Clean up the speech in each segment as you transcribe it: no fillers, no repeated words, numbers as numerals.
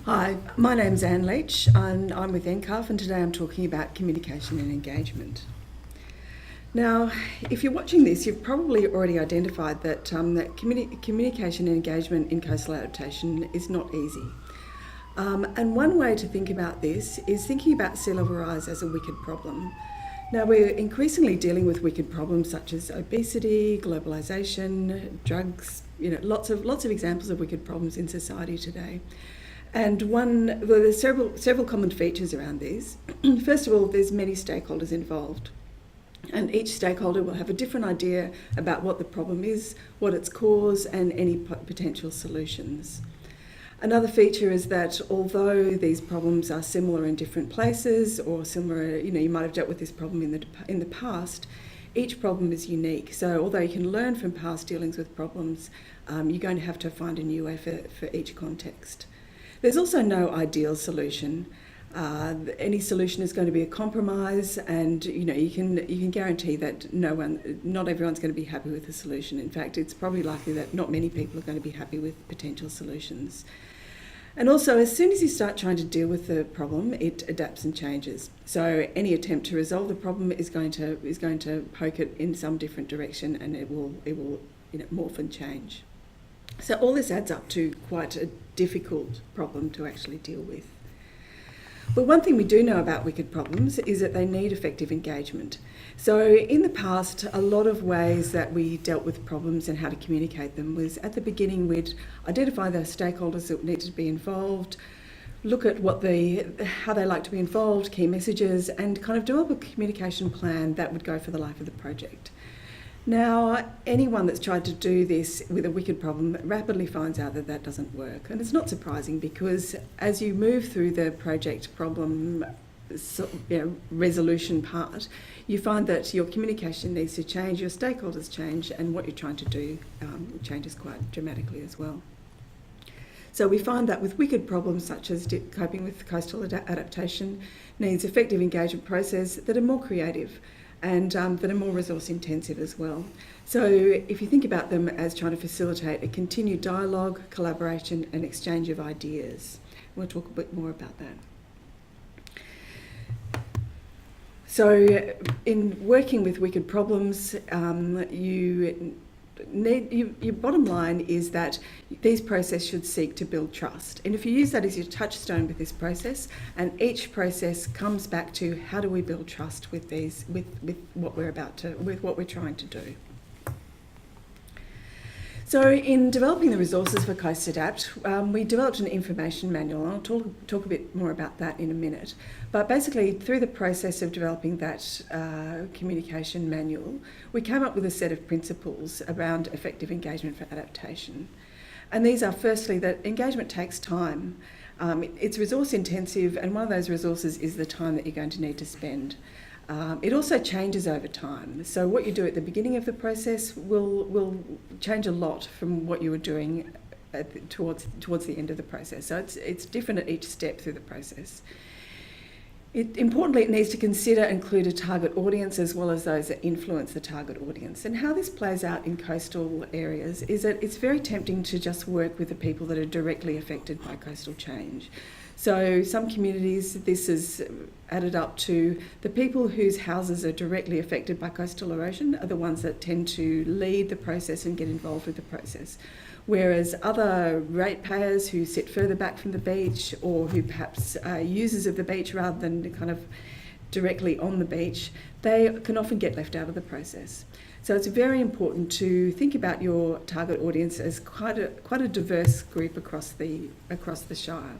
Hi, my name's Anne Leitch and I'm with NCCARF, and today I'm talking about communication and engagement. Now, if you're watching this, you've probably already identified that, communication and engagement in coastal adaptation is not easy. And one way to think about this is thinking about sea level rise as a wicked problem. Now, we're increasingly dealing with wicked problems such as obesity, globalisation, drugs, lots of examples of wicked problems in society today. And there's several common features around these. First of all, there's many stakeholders involved. And each stakeholder will have a different idea about what the problem is, what its cause, and any potential solutions. Another feature is that although these problems are similar in different places, or similar, you might have dealt with this problem in the past, each problem is unique. So although you can learn from past dealings with problems, you're going to have to find a new way for each context. There's also no ideal solution. Any solution is going to be a compromise, and you can guarantee that not everyone's going to be happy with the solution. In fact, it's probably likely that not many people are going to be happy with potential solutions. And also, as soon as you start trying to deal with the problem, it adapts and changes. So any attempt to resolve the problem is going to poke it in some different direction, and it will morph and change. So all this adds up to quite a difficult problem to actually deal with. But one thing we do know about wicked problems is that they need effective engagement. So in the past, a lot of ways that we dealt with problems and how to communicate them was, at the beginning, we'd identify the stakeholders that needed to be involved, look at how they like to be involved, key messages, and kind of develop a communication plan that would go for the life of the project. Now, anyone that's tried to do this with a wicked problem rapidly finds out that that doesn't work. And it's not surprising, because as you move through the project problem resolution part, you find that your communication needs to change, your stakeholders change, and what you're trying to do changes quite dramatically as well. So we find that with wicked problems such as coping with coastal adaptation needs effective engagement processes that are more creative, and that are more resource intensive as well. So if you think about them as trying to facilitate a continued dialogue, collaboration, and exchange of ideas. We'll talk a bit more about that. So in working with wicked problems, your bottom line is that these processes should seek to build trust. And if you use that as your touchstone with this process, and each process comes back to how do we build trust with what we're trying to do. So in developing the resources for CoastAdapt, we developed an information manual, and I'll talk a bit more about that in a minute. But basically, through the process of developing that communication manual, we came up with a set of principles around effective engagement for adaptation. And these are, firstly, that engagement takes time. It's resource intensive, and one of those resources is the time that you're going to need to spend. It also changes over time. So what you do at the beginning of the process will change a lot from what you were doing towards the end of the process. So it's different at each step through the process. Importantly, it needs to consider and include a target audience as well as those that influence the target audience. And how this plays out in coastal areas is that it's very tempting to just work with the people that are directly affected by coastal change. So some communities, this is added up to the people whose houses are directly affected by coastal erosion are the ones that tend to lead the process and get involved with the process. Whereas other ratepayers who sit further back from the beach, or who perhaps are users of the beach rather than kind of directly on the beach, they can often get left out of the process. So it's very important to think about your target audience as quite a diverse group across the Shire.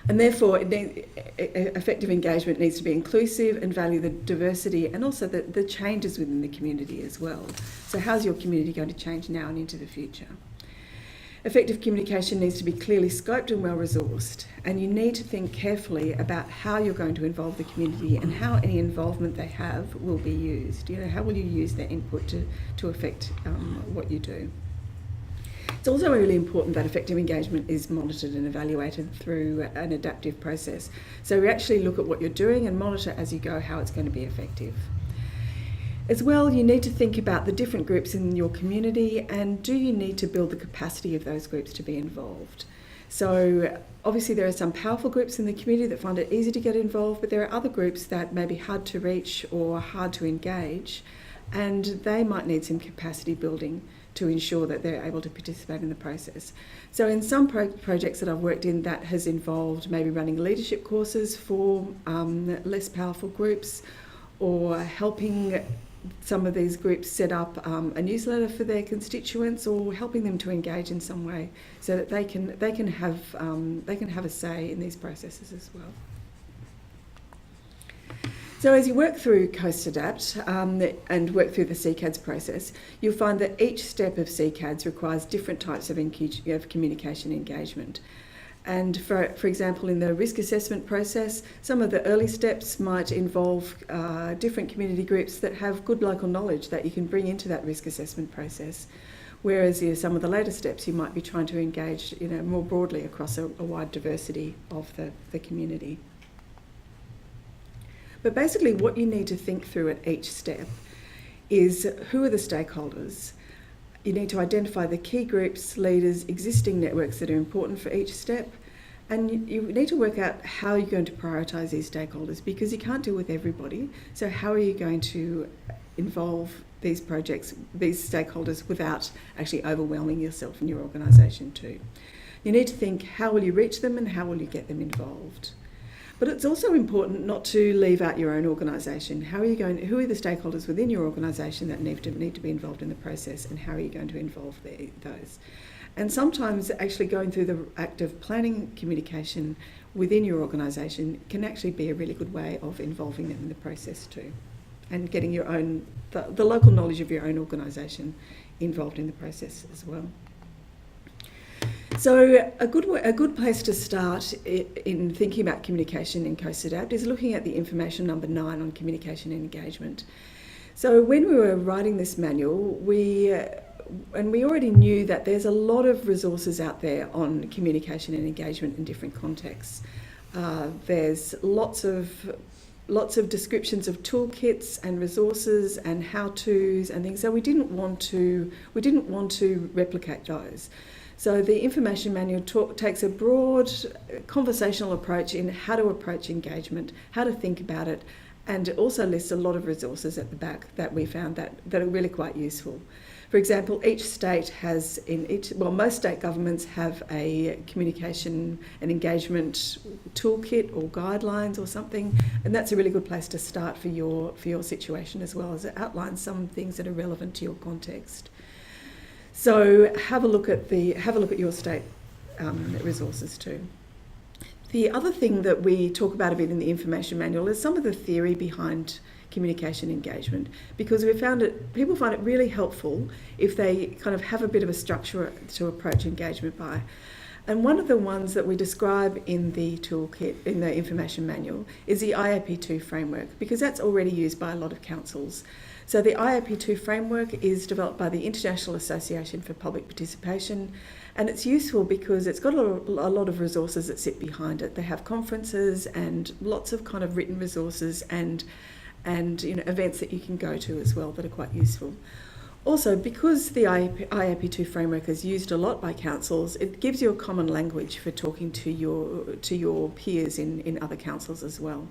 And therefore, effective engagement needs to be inclusive and value the diversity and also the changes within the community as well. So how's your community going to change now and into the future? Effective communication needs to be clearly scoped and well-resourced, and you need to think carefully about how you're going to involve the community and how any involvement they have will be used. How will you use their input to affect what you do? It's also really important that effective engagement is monitored and evaluated through an adaptive process. So we actually look at what you're doing and monitor as you go how it's going to be effective. As well, you need to think about the different groups in your community, and do you need to build the capacity of those groups to be involved? So obviously there are some powerful groups in the community that find it easy to get involved, but there are other groups that may be hard to reach or hard to engage, and they might need some capacity building to ensure that they're able to participate in the process. So in some projects that I've worked in, that has involved maybe running leadership courses for less powerful groups, or helping some of these groups set up a newsletter for their constituents, or helping them to engage in some way so that they can have a say in these processes as well. So as you work through CoastAdapt and work through the CCADS process, you'll find that each step of CCADS requires different types of communication engagement. And for example, in the risk assessment process, some of the early steps might involve different community groups that have good local knowledge that you can bring into that risk assessment process. Whereas some of the later steps, you might be trying to engage more broadly across a wide diversity of the community. But basically what you need to think through at each step is, who are the stakeholders? You need to identify the key groups, leaders, existing networks that are important for each step, and you need to work out how you're going to prioritise these stakeholders, because you can't deal with everybody. So how are you going to involve these stakeholders without actually overwhelming yourself and your organisation too? You need to think, how will you reach them and how will you get them involved? But it's also important not to leave out your own organisation. Who are the stakeholders within your organisation that need to be involved in the process, and how are you going to involve those? And sometimes actually going through the act of planning communication within your organisation can actually be a really good way of involving them in the process too, and getting the local knowledge of your own organisation involved in the process as well. So a good place to start in thinking about communication in CoastAdapt is looking at the information number 9 on communication and engagement. So when we were writing this manual, we already knew that there's a lot of resources out there on communication and engagement in different contexts. There's lots of descriptions of toolkits and resources and how-tos and things. So we didn't want to replicate those. So the information manual takes a broad conversational approach in how to approach engagement, how to think about it, and it also lists a lot of resources at the back that we found that are really quite useful. For example, most state governments have a communication and engagement toolkit or guidelines or something, and that's a really good place to start for your situation, as well as it outlines some things that are relevant to your context. So have a look at your state resources too. The other thing that we talk about a bit in the information manual is some of the theory behind communication engagement, because people find it really helpful if they kind of have a bit of a structure to approach engagement by. And one of the ones that we describe in the toolkit, in the information manual, is the IAP2 framework, because that's already used by a lot of councils. So the IAP2 framework is developed by the International Association for Public Participation, and it's useful because it's got a lot of resources that sit behind it. They have conferences and lots of kind of written resources and events that you can go to as well that are quite useful. Also, because the IAP2 framework is used a lot by councils, it gives you a common language for talking to your peers in other councils as well.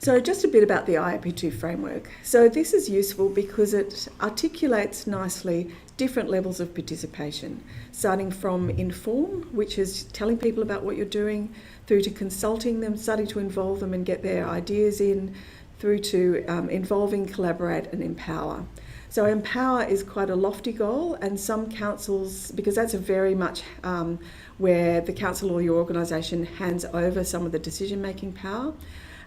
So just a bit about the IAP2 framework. So this is useful because it articulates nicely different levels of participation, starting from inform, which is telling people about what you're doing, through to consulting them, starting to involve them and get their ideas in, through to involving, collaborate and empower. So empower is quite a lofty goal, and some councils, because that's a very much where the council or your organisation hands over some of the decision-making power.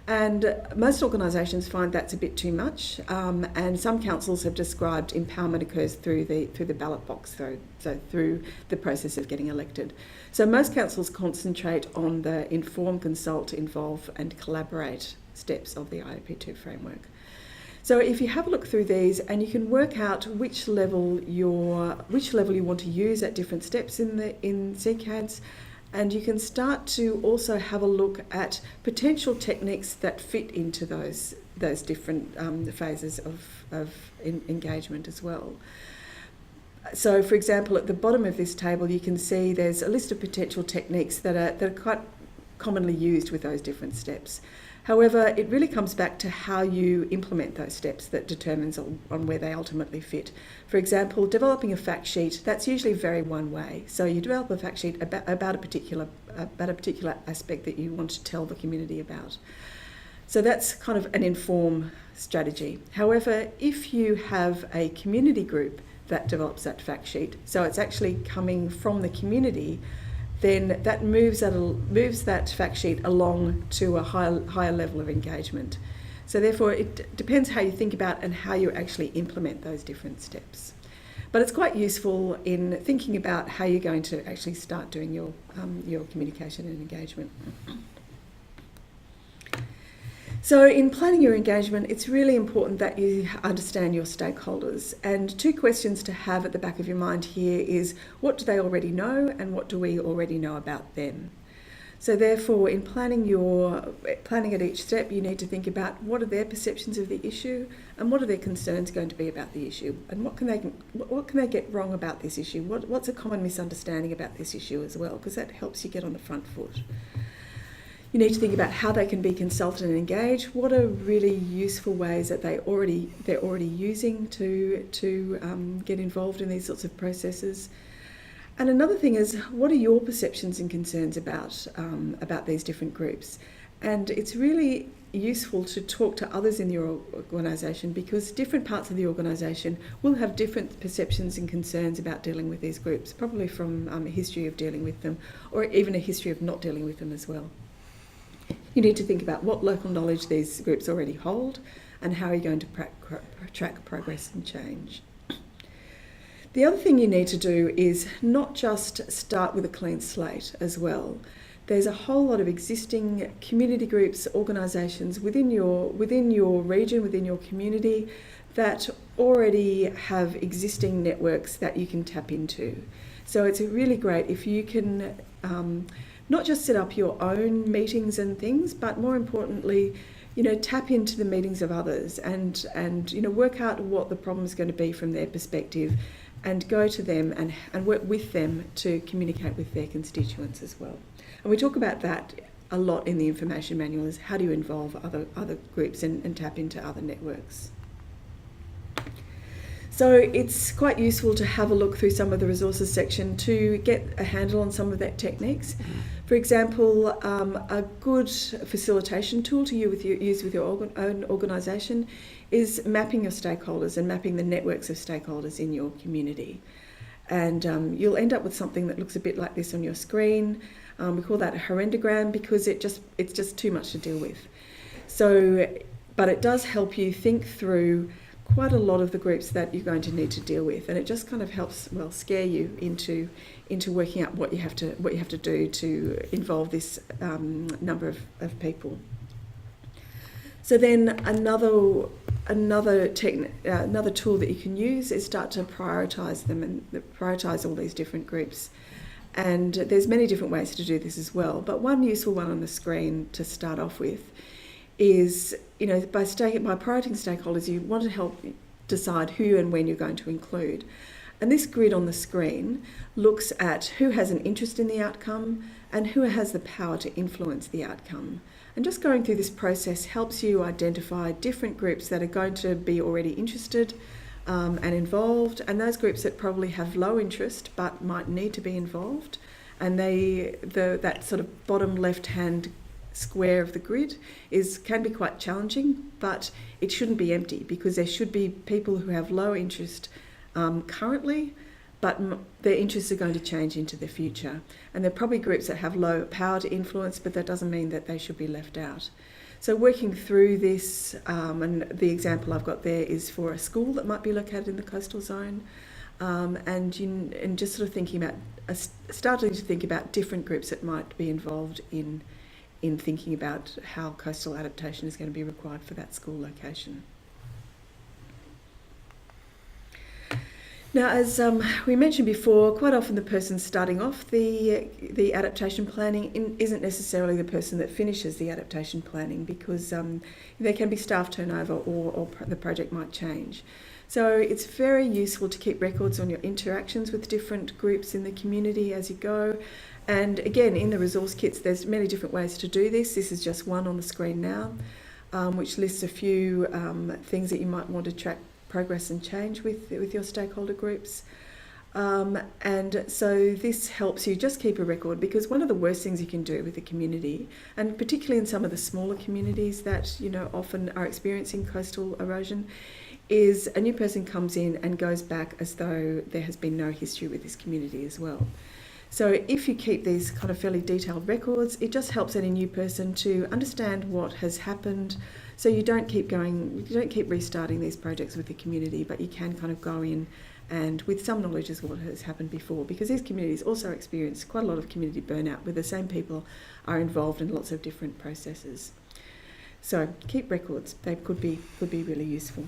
And most organisations find that's a bit too much, and some councils have described empowerment occurs through the ballot box, so through the process of getting elected. So most councils concentrate on the inform, consult, involve and collaborate steps of the IAP2 framework. So if you have a look through these, and you can work out which level you want to use at different steps in CCADS. And you can start to also have a look at potential techniques that fit into those different phases of engagement as well. So, for example, at the bottom of this table, you can see there's a list of potential techniques that are quite commonly used with those different steps. However, it really comes back to how you implement those steps that determines on where they ultimately fit. For example, developing a fact sheet, that's usually very one way. So you develop a fact sheet about a particular aspect that you want to tell the community about. So that's kind of an informed strategy. However, if you have a community group that develops that fact sheet, so it's actually coming from the community, then that moves that fact sheet along to a higher level of engagement. So therefore, it depends how you think about and how you actually implement those different steps. But it's quite useful in thinking about how you're going to actually start doing your communication and engagement. So in planning your engagement, it's really important that you understand your stakeholders. And two questions to have at the back of your mind here is, what do they already know and what do we already know about them? So therefore, in planning at each step, you need to think about what are their perceptions of the issue and what are their concerns going to be about the issue, and what can they get wrong about this issue? What's a common misunderstanding about this issue as well, because that helps you get on the front foot. You need to think about how they can be consulted and engaged. What are really useful ways that they're already using to get involved in these sorts of processes. And another thing is, what are your perceptions and concerns about these different groups? And it's really useful to talk to others in your organisation, because different parts of the organisation will have different perceptions and concerns about dealing with these groups, probably from a history of dealing with them, or even a history of not dealing with them as well. You need to think about what local knowledge these groups already hold and how you're going to track progress and change. The other thing you need to do is not just start with a clean slate as well. There's a whole lot of existing community groups, organisations within your region, within your community, that already have existing networks that you can tap into. So it's really great if you can not just set up your own meetings and things, but more importantly, tap into the meetings of others and work out what the problem is going to be from their perspective, and go to them and work with them to communicate with their constituents as well. And we talk about that a lot in the information manual, is how do you involve other groups and tap into other networks. So it's quite useful to have a look through some of the resources section to get a handle on some of that techniques. For example, a good facilitation tool to use with your own organisation is mapping your stakeholders and mapping the networks of stakeholders in your community. And you'll end up with something that looks a bit like this on your screen. We call that a horrendogram because it's just too much to deal with. So, but it does help you think through quite a lot of the groups that you're going to need to deal with, and it just kind of helps scare you into working out what you have to do to involve this number of people. So then another tool that you can use is start to prioritise them and prioritise all these different groups. And there's many different ways to do this as well, but one useful one on the screen to start off with is, by prioritizing stakeholders, you want to help decide who and when you're going to include. And this grid on the screen looks at who has an interest in the outcome and who has the power to influence the outcome. And just going through this process helps you identify different groups that are going to be already interested and involved, and those groups that probably have low interest but might need to be involved. And that sort of bottom left-hand square of the grid can be quite challenging, but it shouldn't be empty, because there should be people who have low interest currently, but their interests are going to change into the future. And there are probably groups that have low power to influence, but that doesn't mean that they should be left out. So working through this, and the example I've got there is for a school that might be located in the coastal zone, and just sort of starting to think about different groups that might be involved in thinking about how coastal adaptation is going to be required for that school location. Now, as we mentioned before, quite often the person starting off the adaptation planning isn't necessarily the person that finishes the adaptation planning, because there can be staff turnover or the project might change. So it's very useful to keep records on your interactions with different groups in the community as you go. And again, in the resource kits, there's many different ways to do this. This is just one on the screen now, which lists a few things that you might want to track progress and change with your stakeholder groups. And so this helps you just keep a record, because one of the worst things you can do with the community, and particularly in some of the smaller communities that often are experiencing coastal erosion, is a new person comes in and goes back as though there has been no history with this community as well. So if you keep these kind of fairly detailed records, it just helps any new person to understand what has happened. So you don't keep restarting these projects with the community, but you can kind of go in and with some knowledge as what has happened before, because these communities also experience quite a lot of community burnout where the same people are involved in lots of different processes. So keep records, they could be really useful.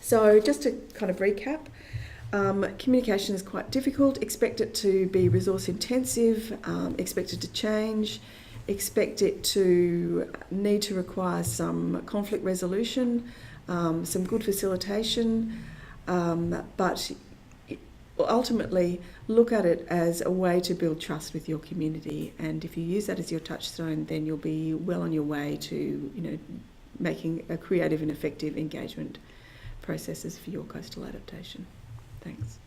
So just to kind of recap, communication is quite difficult. Expect it to be resource intensive, expect it to change, expect it to need to require some conflict resolution, some good facilitation, but ultimately look at it as a way to build trust with your community. And if you use that as your touchstone, then you'll be well on your way to making a creative and effective engagement processes for your coastal adaptation. Thanks.